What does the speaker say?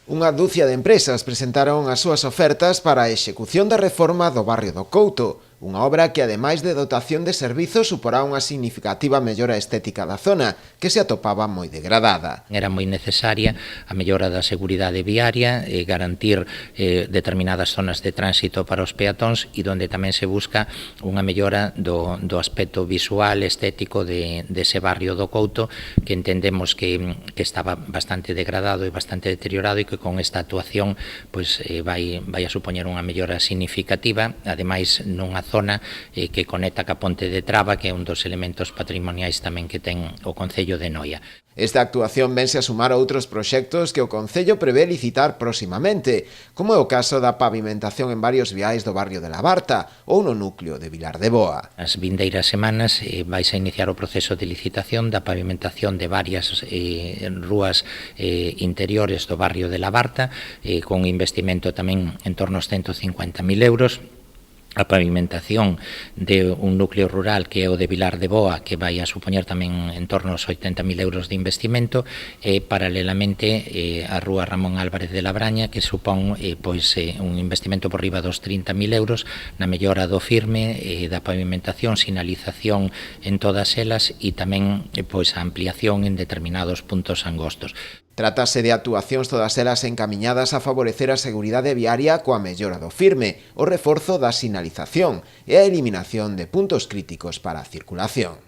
Unha dúcia de empresas presentaron as súas ofertas para a execución da reforma do barrio do Couto, unha obra que, ademais de dotación de servizos, suporá unha significativa mellora estética da zona, que se atopaba moi degradada. Era moi necesaria a mellora da seguridade viaria, garantir determinadas zonas de tránsito para os peatóns e donde tamén se busca unha mellora do aspecto visual, estético dese barrio do Couto, que entendemos que estaba bastante degradado e bastante deteriorado e que con esta actuación pois, vai a supoñer unha mellora significativa, ademais nunha zona que conecta ca Ponte de Traba, que é un dos elementos patrimoniais tamén que ten o Concello de Noia. Esta actuación vense a sumar a outros proxectos que o Concello prevé licitar proximamente, como é o caso da pavimentación en varios viais do barrio de Labarta ou no núcleo de Vilar de Boa. As vindeiras semanas vais a iniciar o proceso de licitación da pavimentación de varias rúas interiores do barrio de Labarta, con investimento tamén en torno aos 150.000 euros, a pavimentación de un núcleo rural que é o de Vilar de Boa, que vai a supoñer tamén en torno aos 80.000 euros de investimento, e paralelamente a rúa Ramón Álvarez de Labraña, que supón un investimento por riba dos 30.000 euros na mellora do firme, da pavimentación, sinalización en todas elas e tamén a ampliación en determinados puntos angostos. Trátase de actuacións todas elas encamiñadas a favorecer a seguridade viaria coa mellora do firme, o reforzo da sinalización e a eliminación de puntos críticos para a circulación.